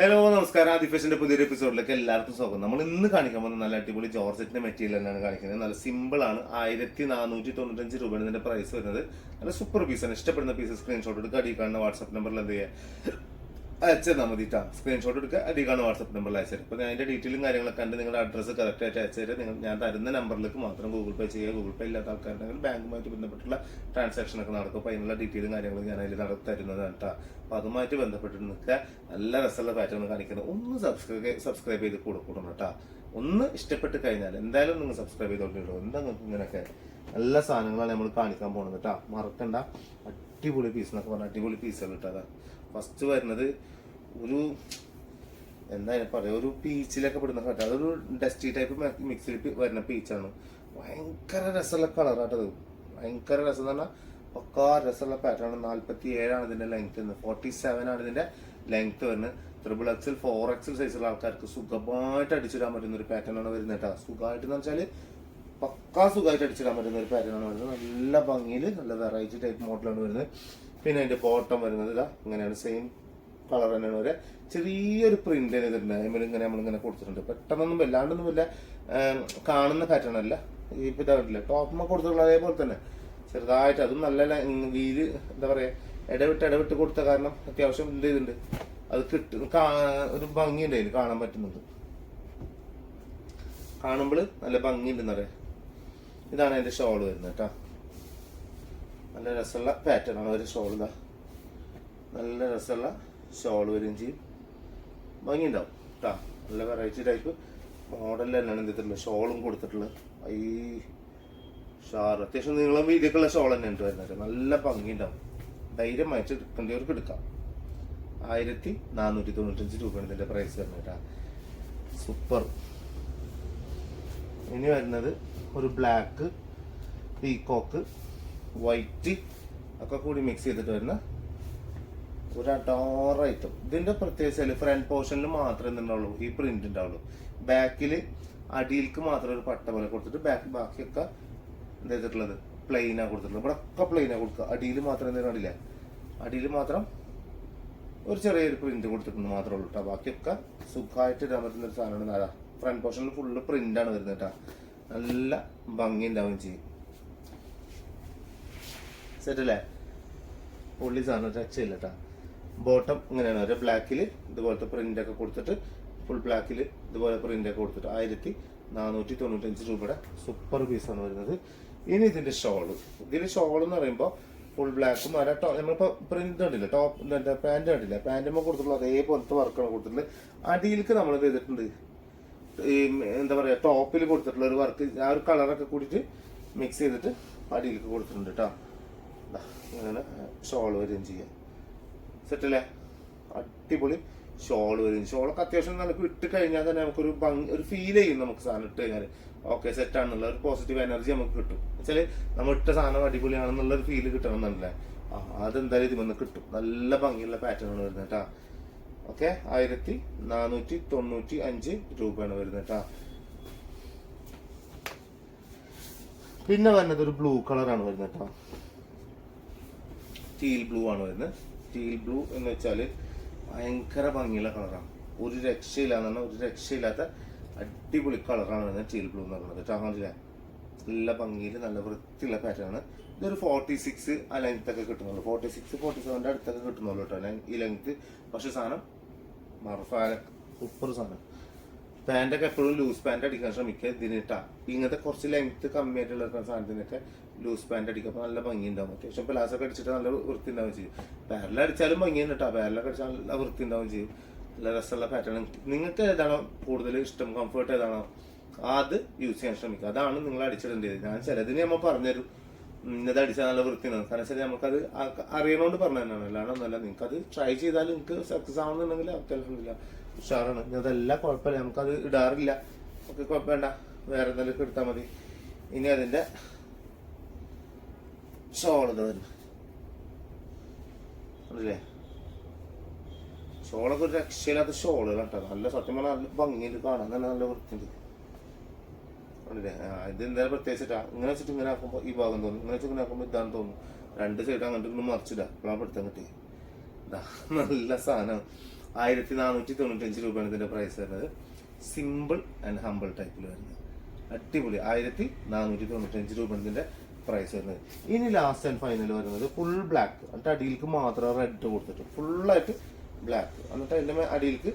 Hello നമസ്കാരം, ആദിഫേഷന്റെ പുതിയൊരു എപ്പിസോഡിലേക്ക് എല്ലാവർക്കും സ്വാഗതം. നമ്മൾ ഇന്ന് കാണിക്കാൻ പോകുന്ന നല്ല അടിപൊളി ജോർജറ്റിന്റെ മെറ്റീരിയൽ തന്നെയാണ് കാണിക്കുന്നത്. നല്ല സിമ്പിൾ ആണ്. 1495 ഇതിന്റെ പ്രൈസ് വരുന്നത്. നല്ല സൂപ്പർ പീസാണ്. ഇഷ്ടപ്പെടുന്ന പീസ് സ്ക്രീൻഷോട്ട് എടുക്കുക, അടി കാണുന്ന വാട്സ്ആപ്പ് നമ്പറിൽ എന്ത് ചെയ്യുക അയച്ചാൽ മതി. സ്ക്രീൻഷോട്ട് എടുക്കുക, അടി കാണുന്ന വാട്സ്ആപ്പ് നമ്പറിൽ അയച്ചു തരും. അപ്പോൾ അതിന്റെ ഡീറ്റെയിലും കാര്യങ്ങളൊക്കെ കണ്ട് നിങ്ങളുടെ അഡ്രസ്സ് കറക്റ്റ് ആയിട്ട് അയച്ചു തരും. ഞാൻ തരുന്ന നമ്പറിലേക്ക് മാത്രം ഗൂഗിൾ പേ ചെയ്യുക. ഗൂഗിൾ പേ ഇല്ലാത്ത ആൾക്കാരുണ്ടെങ്കിൽ ബാങ്കുമായിട്ട് ബന്ധപ്പെട്ടുള്ള ട്രാൻസാക്ഷൻ ഒക്കെ നടക്കും. അപ്പോൾ അതിനുള്ള ഡീറ്റെയിലും കാര്യങ്ങളും ഞാൻ അതിൽ തരുന്നതാണ് കേട്ടോ. അപ്പോൾ അതുമായിട്ട് ബന്ധപ്പെട്ട് നിൽക്കുക. നല്ല രസമുള്ള പാറ്റേൺ കാണിക്കുന്നത്. ഒന്ന് സബ്സ്ക്രൈബ് ചെയ്ത് കൂടണം കേട്ടോ. ഒന്ന് ഇഷ്ടപ്പെട്ട് കഴിഞ്ഞാൽ എന്തായാലും നിങ്ങൾ സബ്സ്ക്രൈബ് ചെയ്തോണ്ടിട്ടോ. എന്താ നിങ്ങൾക്ക് ഇങ്ങനെയൊക്കെ നല്ല സാധനങ്ങളാണ് നമ്മൾ കാണിക്കാൻ പോകുന്നത് കേട്ടോ. മറക്കണ്ട. അടിപൊളി പീസ് എന്നൊക്കെ പറഞ്ഞാൽ അടിപൊളി പീസുകൾ കേട്ടോ. ഫസ്റ്റ് വരുന്നത് ഒരു എന്താ പറയുക, ഒരു പീച്ചിലൊക്കെ പെടുന്ന കേട്ടോ. അതൊരു ഡസ്റ്റി ടൈപ്പ് മിക്സിൽ വരുന്ന പീച്ചാണ്. ഭയങ്കര രസമുള്ള കളറാട്ടത്. ഭയങ്കര രസം എന്ന് പറഞ്ഞാൽ പക്കാ രസമുള്ള പാറ്റേൺ. 47 ഇതിന്റെ ലെങ്ത് വരുന്നത്. 47 ആണ് ഇതിന്റെ ലെങ്ത് വരുന്നത്. XXL 4XL സൈസുള്ള ആൾക്കാർക്ക് സുഖമായിട്ട് അടിച്ചിടാൻ പറ്റുന്ന ഒരു പാറ്റേൺ ആണ് വരുന്നത് കേട്ടോ. സുഖമായിട്ട് എന്ന് വെച്ചാൽ പക്കാ സുഖമായിട്ട് അടിച്ചിടാൻ പറ്റുന്ന ഒരു പാറ്റേൺ ആണ് വരുന്നത്. നല്ല ഭംഗിയിൽ നല്ല വെറൈറ്റി ടൈപ്പ് മോഡലാണ് വരുന്നത്. പിന്നെ അതിന്റെ ബോട്ടം വരുന്നത് ഇതാ ഇങ്ങനെയാണ്. സെയിം കളർ തന്നെയാണ് വരെ. ചെറിയൊരു പ്രിന്റ് ചെയ്തിട്ടുണ്ട്. അതിൽ ഇങ്ങനെ നമ്മളിങ്ങനെ കൊടുത്തിട്ടുണ്ട്. പെട്ടെന്നൊന്നും വല്ലാണ്ടൊന്നും ഇല്ല, കാണുന്ന പാറ്റേൺ അല്ല. ഇപ്പൊ ഇതായിട്ടില്ല ടോപ്പ് കൊടുത്തിട്ടുള്ള അതേപോലെ തന്നെ ചെറുതായിട്ട്. അതും നല്ല വീല് എന്താ പറയാ, ഇടവിട്ട് കൊടുത്ത കാരണം അത്യാവശ്യം എന്ത് ചെയ്തിട്ടുണ്ട്, അത് ഒരു ഭംഗിയുണ്ട് അതിൽ കാണാൻ പറ്റുന്നത്. കാണുമ്പോൾ നല്ല ഭംഗിയുണ്ടെന്ന് പറയാം. ഇതാണ് അതിന്റെ ഷോള് വരുന്നത് കേട്ടോ. നല്ല രസമുള്ള പാറ്റേൺ ആണ് ഒരു ഷോൾ. ഇതാ നല്ല രസമുള്ള ഷോൾ വരികയും ചെയ്യും. ഭംഗി ഉണ്ടാവും കേട്ടോ. നല്ല വെറൈറ്റി ടൈപ്പ് മോഡലിൽ തന്നെയാണ് എന്ത് ചെയ്തിട്ടുള്ളത്, ഷോളും കൊടുത്തിട്ടുള്ളത്. ഈ അത്യാവശ്യം നീളം വീതിയൊക്കെയുള്ള ഷോൾ തന്നെയാണ് വരുന്നത്. നല്ല ഭംഗി ഉണ്ടാവും. ധൈര്യമായിട്ട് എടുക്കേണ്ടവർക്ക് എടുക്കാം. 1495 രൂപയാണ് ഇതിന്റെ പ്രൈസ് വരുന്നത് കേട്ടോ. സൂപ്പർ. ഇനി വരുന്നത് ഒരു ബ്ലാക്ക്, പീകോക്ക്, വൈറ്റ് ഒക്കെ കൂടി മിക്സ് ചെയ്തിട്ട് വരുന്ന ഒരു അഡോർ ഐറ്റം. ഇതിന്റെ പ്രത്യേകിച്ച് ഫ്രണ്ട് പോർഷനിൽ മാത്രമേ എന്തുണ്ടാവുള്ളൂ ഈ പ്രിന്റ് ഉണ്ടാവുള്ളൂ. ബാക്കിൽ അടിയിലേക്ക് മാത്രം ഒരു പട്ട പോലെ കൊടുത്തിട്ട് ബാക്കിയൊക്കെ എന്താ ചെയ്തിട്ടുള്ളത് പ്ലെയിനാണ് കൊടുത്തിട്ടുള്ളത്. ഇവിടെ ഒക്കെ പ്ലെയിനാണ് കൊടുക്കുക. അടിയിൽ മാത്രം എന്തെങ്കിലും കണ്ടില്ല, അടിയിൽ മാത്രം ഒരു ചെറിയൊരു പ്രിന്റ് കൊടുത്തിട്ടുണ്ട് മാത്രമേ ഉള്ളൂ കേട്ടോ. ബാക്കിയൊക്കെ സുഖമായിട്ട് ഇടാൻ പറ്റുന്ന ഒരു സാധനമാണ്. ഫ്രണ്ട് പോർഷനിൽ ഫുള്ള് പ്രിന്റാണ് വരുന്നത് കേട്ടോ. നല്ല ഭംഗി ഉണ്ടാവുകയും ചെയ്യും. സെറ്റല്ലേ? പുള്ളി സാധനം രക്ഷയില്ല കേട്ടോ. ബോട്ടം ഇങ്ങനെയാണ് ഒരു ബ്ലാക്കിൽ ഇതുപോലത്തെ പ്രിന്റ് ഒക്കെ കൊടുത്തിട്ട്, ഫുൾ ബ്ലാക്കിൽ ഇതുപോലെ പ്രിന്റ് ഒക്കെ കൊടുത്തിട്ട് 1495 രൂപയുടെ സൂപ്പർ പീസാണ് വരുന്നത്. ഇനി ഇതിന്റെ ഷോള്. ഇതിന്റെ ഷോൾ എന്ന് പറയുമ്പോൾ ഫുൾ ബ്ലാക്കും നമ്മളിപ്പോ പ്രിന്റ് കണ്ടില്ല, ടോപ്പ് പാന്റ് കണ്ടില്ല, പാന്റുമ്പോൾ കൊടുത്തിട്ടുള്ള അതേപോലത്തെ വർക്കാണ് കൊടുത്തിട്ടുള്ളത്. അടിയിലേക്ക് നമ്മൾ ചെയ്തിട്ടുണ്ട് ഈ എന്താ പറയാ, ടോപ്പിൽ കൊടുത്തിട്ടുള്ള ഒരു വർക്ക്, ആ ഒരു കളറൊക്കെ കൂടിയിട്ട് മിക്സ് ചെയ്തിട്ട് അടിയിലേക്ക് കൊടുത്തിട്ടുണ്ട് കേട്ടോ. അങ്ങനെ ഷോൾ വരികയും ചെയ്യാം. സെറ്റല്ലേ? അടിപൊളി ഷോൾ വരും. ഷോളൊക്കെ അത്യാവശ്യം നമുക്ക് ഇട്ട് കഴിഞ്ഞാൽ തന്നെ നമുക്കൊരു ഒരു ഫീൽ ചെയ്യും. നമുക്ക് സാധനം ഇട്ട് കഴിഞ്ഞാൽ ഓക്കെ സെറ്റാണെന്നുള്ള ഒരു പോസിറ്റീവ് എനർജി നമുക്ക് കിട്ടും. വെച്ചാല് നമ്മൾ ഇട്ട സാധനം അടിപൊളിയാണെന്നുള്ള ഒരു ഫീല് കിട്ടണം എന്നല്ലേ. അതെന്തായാലും ഇതിൽ കിട്ടും. നല്ല ഭംഗിയുള്ള പാറ്റേൺ ആണ് വരുന്നത് കേട്ടോ. ഓക്കെ, 1495 രൂപയാണ് വരുന്നത് കേട്ടോ. പിന്നെ വരുന്നത് ഒരു ബ്ലൂ കളറാണ് വരുന്നത് കേട്ടോ. ടീൽ ബ്ലൂ ആണ് വരുന്നത്. ടീൽ ബ്ലൂ എന്ന് വെച്ചാല് ഭയങ്കര ഭംഗിയുള്ള കളറാണ്. ഒരു രക്ഷയില്ലാന്ന് പറഞ്ഞാൽ ഒരു രക്ഷയില്ലാത്ത അടിപൊളി കളറാണ് വരുന്നത് ടീൽ ബ്ലൂ എന്ന് പറയുന്നത് കേട്ടോ. നല്ല ഭംഗിയിൽ നല്ല വൃത്തിയുള്ള പാറ്റേൺ ആണ്. ഇതൊരു 46 ആ ലെങ്ത് ഒക്കെ കിട്ടുന്നുള്ളൂ. 46, 47 അടുത്തൊക്കെ കിട്ടുന്നുള്ളൂ കേട്ടോ ഈ ലെങ്ത്. പക്ഷെ സാധനം മർഫാല സൂപ്പർ സാധനം. പാൻറ്റൊക്കെ എപ്പോഴും ലൂസ് പാൻറ് അടിക്കാൻ ശ്രമിക്കുക ഇതിനിട്ടാ. ഇങ്ങനത്തെ കുറച്ച് ലെങ്ത് കമ്മിയായിട്ടുള്ള സാധനത്തിനൊക്കെ ലൂസ് പാൻറ് അടിക്കുക. അപ്പോൾ നല്ല ഭംഗി ഉണ്ടാവും. അത്യാവശ്യം പ്ലാസൊക്കെ അടിച്ചിട്ട് നല്ല വൃത്തി ഉണ്ടാവും ചെയ്യും. പാരലടിച്ചാലും ഭംഗിയാണ് കേട്ടോ. പാരലൊക്കെ അടിച്ചാൽ നല്ല വൃത്തി ഉണ്ടാവും ചെയ്യും. നല്ല രസമുള്ള പാറ്റേൺ. നിങ്ങൾക്ക് ഏതാണോ കൂടുതൽ ഇഷ്ടം, കംഫർട്ട് ഏതാണോ അത് യൂസ് ചെയ്യാൻ ശ്രമിക്കുക. അതാണ് നിങ്ങൾ അടിച്ചിടേണ്ടത്. ഞാൻ ചിലതിന് നമ്മൾ പറഞ്ഞുതരും ഇന്നത് അടിച്ചാൽ നല്ല വൃത്തിയാണ്. കാരണം വെച്ചാൽ നമുക്കത് അറിയണോണ്ട് പറഞ്ഞു തന്നെയാണ്. അല്ലാണ്ട് ഒന്നുമല്ല. നിങ്ങൾക്ക് അത് ട്രൈ ചെയ്താൽ നിങ്ങൾക്ക് സക്സസ് ആവുന്നുണ്ടെങ്കിൽ അത്യാവശ്യമില്ല, ഉഷാറാണ്. അതെല്ലാം കുഴപ്പമില്ല. നമുക്കത് ഇടാറില്ല. ഓക്കെ, കുഴപ്പമില്ല. വേറെ എന്തെങ്കിലും എടുത്താൽ മതി. ഇനി അതിന്റെ ഷോള് വരുന്നു അല്ലേ. ഷോളൊക്കെ ഒരു രക്ഷയില്ലാത്ത ഷോള് കേട്ടോ. നല്ല സത്യം പറഞ്ഞാൽ നല്ല ഭംഗിയിൽ കാണാൻ തന്നെ നല്ല വൃത്തിയുണ്ട്. അല്ലേ? ഇത് എന്തായാലും പ്രത്യേകിച്ചിട്ടാ. ഇങ്ങനെ വെച്ചിട്ട് ഇങ്ങനെ ആക്കുമ്പോൾ ഈ ഭാഗം തോന്നും, ഇങ്ങനെ വെച്ചിട്ട് ഇങ്ങനെ ആക്കുമ്പോൾ ഇതാണെന്ന് തോന്നും. രണ്ട് സൈഡ് അങ്ങോട്ട് ഇന്ന് മറിച്ചിടാം. അപ്പോഴാണ് പിടുത്തം കിട്ടി. നല്ല സാധനം. 1495 രൂപയാണ് ഇതിന്റെ പ്രൈസ് വരുന്നത്. സിമ്പിൾ ആൻഡ് ഹമ്പിൾ ടൈപ്പിൽ വരുന്നത് അടിപൊളി 1495 രൂപയാണ് ഇതിന്റെ പ്രൈസ് വരുന്നത്. ഇനി ലാസ്റ്റ് ആൻഡ് ഫൈനൽ വരുന്നത് ഫുൾ ബ്ലാക്ക്, എന്നിട്ട് അടിയിലേക്ക് മാത്രം റെഡ് കൊടുത്തിട്ട് ഫുള്ളായിട്ട് ബ്ലാക്ക്, എന്നിട്ട് അതിന്റെ അടിയിലേക്ക്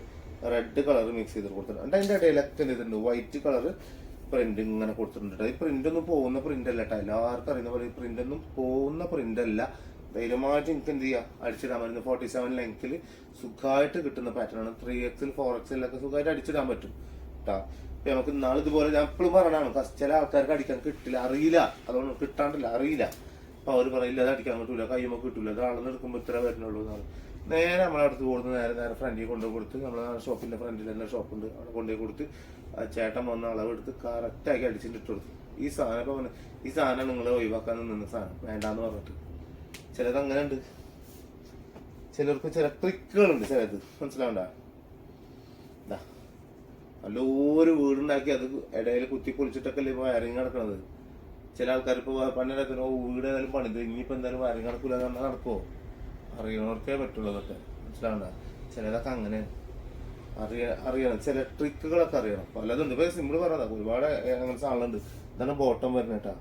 റെഡ് കളർ മിക്സ് ചെയ്ത് കൊടുത്തിട്ടുണ്ട്. എന്നിട്ട് അതിന്റെ ഇടയിലൊക്കെ എന്ത് ചെയ്തിട്ടുണ്ട്, വൈറ്റ് കളർ പ്രിന്റ് ഇങ്ങനെ കൊടുത്തിട്ടുണ്ട്. ഈ പ്രിന്റ് ഒന്നും പോകുന്ന പ്രിന്റ് അല്ല കേട്ടോ, എല്ലാവർക്കും അറിയുന്ന പോലെ ഈ പ്രിന്റ് ഒന്നും പോകുന്ന പ്രിന്റ് അല്ല. ധൈര്യമായിട്ട് എനിക്ക് എന്ത് ചെയ്യാം, അടിച്ചിടാൻ പറ്റുന്ന 47 ലെങ്ത്തിൽ സുഖമായിട്ട് കിട്ടുന്ന പാറ്റേൺ ആണ്. 3XL 4XL ഒക്കെ സുഖമായിട്ട് അടിച്ചിടാൻ പറ്റും കേട്ടോ. ഇപ്പൊ നമുക്ക് ഇന്നാൾ ഇതുപോലെ ഞാൻ എപ്പോഴും പറയണതാണ്, ചില ആൾക്കാർക്ക് അടിക്കാൻ കിട്ടില്ല, അറിയില്ല, അതുകൊണ്ട് കിട്ടാണ്ടില്ല, അറിയില്ല. അപ്പൊ അവർ പറയില്ല അത് അടിക്കാൻ കിട്ടൂല, കയ്യുമ്പോൾ കിട്ടൂല, അത് അളന്ന് എടുക്കുമ്പോൾ ഇത്ര വരുന്നുള്ളൂ എന്നാണ്. നേരെ നമ്മളെ അടുത്ത് കൊടുത്ത് നേരെ ഫ്രണ്ടിൽ കൊണ്ടുപോയി കൊടുത്ത്, നമ്മളെ ഷോപ്പിന്റെ ഫ്രണ്ടിൽ തന്നെ ഷോപ്പുണ്ട്, അവിടെ കൊണ്ടുപോയി കൊടുത്ത് ചേട്ടൻ വന്ന അളവെടുത്ത് കറക്റ്റാക്കി അടിച്ചിട്ട് ഇട്ട് കൊടുത്തു. ഈ സാധനം ഇപ്പൊ ഈ സാധനം നിങ്ങൾ ഒഴിവാക്കാൻ നിന്ന സാധനം വേണ്ടാന്ന് പറഞ്ഞിട്ട്. ചിലത് അങ്ങനെ ഉണ്ട്, ചിലർക്ക് ചില ട്രിക്കുകളുണ്ട്, ചിലത് മനസ്സിലാവണ്ട. നല്ലൊരു വീടുണ്ടാക്കി അത് ഇടയിൽ കുത്തി പൊളിച്ചിട്ടൊക്കെ അല്ലേ ഇപ്പൊ വയറിങ് നടക്കണത്. ചില ആൾക്കാർ ഇപ്പൊ പണ്ടൊക്കെ വീട് ഏതായാലും പണിത് ഇനിയിപ്പോ എന്തായാലും വയറിങ് നടക്കൂല നടക്കുമോ, അറിയണവർക്കേ പറ്റുള്ളൂ അതൊക്കെ, മനസ്സിലാവണ്ട. ചിലതൊക്കെ അങ്ങനെ അറിയണം, ചില ട്രിക്കുകളൊക്കെ അറിയണം, പലതുണ്ട്. ഇപ്പൊ സിമ്പിൾ പറഞ്ഞതാ, ഒരുപാട് അങ്ങനെ സാധനങ്ങളുണ്ട്. ഇതാണ് ബോട്ടം വരുന്നേട്ടാ.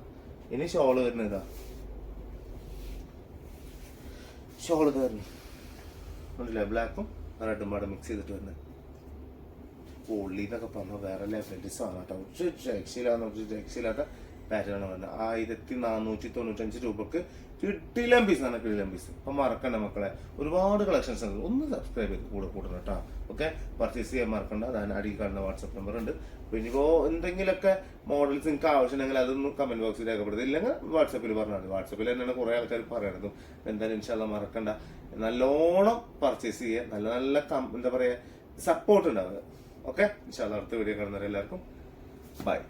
ഇനി ഷോള് വരുന്നതാ, ഷോള് വരുന്നത് മനസ്സിലായി, ബ്ലാക്കും റെഡും പാടെ മിക്സ് ചെയ്തിട്ട് വരുന്നത്. പൊള്ളി എന്നൊക്കെ പറഞ്ഞാൽ വേറെ ലെവലിന്റെ സാധനം കേട്ടോ. ഒരു രക്ഷയില്ലാത്ത പാറ്റേൺ വരുന്നത്. 1495 രൂപക്ക് കിട്ടിലം പീസാണ്, കിടിലം പീസ്. അപ്പൊ മറക്കണ്ട മക്കളെ, ഒരുപാട് കളക്ഷൻസ് ഉണ്ട്. ഒന്ന് സബ്സ്ക്രൈബ് ചെയ്ത് കൂടണം കേട്ടോ. ഓക്കെ, പർച്ചേസ് ചെയ്യാൻ മറക്കണ്ട. അതാണ് അടിയിൽ കാണുന്ന വാട്സ്ആപ്പ് നമ്പർ ഉണ്ട്. പിന്നെ ഇപ്പോ എന്തെങ്കിലുമൊക്കെ മോഡൽസ് നിങ്ങൾക്ക് ആവശ്യമുണ്ടെങ്കിൽ അതൊന്നും കമന്റ് ബോക്സിൽ രേഖപ്പെടുത്തുക, ഇല്ലെങ്കിൽ വാട്സാപ്പിൽ പറഞ്ഞാൽ മതി. വാട്സാപ്പിൽ തന്നെയാണ് കുറെ ആൾക്കാർ പറയണതും. എന്തായാലും ഇൻഷാല്ലാ മറക്കണ്ട, നല്ലോണം പർച്ചേസ് ചെയ്യുക, നല്ല നല്ല എന്താ പറയാ സപ്പോർട്ട് ഉണ്ടാവുക. ഓക്കെ, ഇൻഷാല്ലാ അടുത്ത വീഡിയോ കാണുന്നവരെ എല്ലാവർക്കും ബൈ.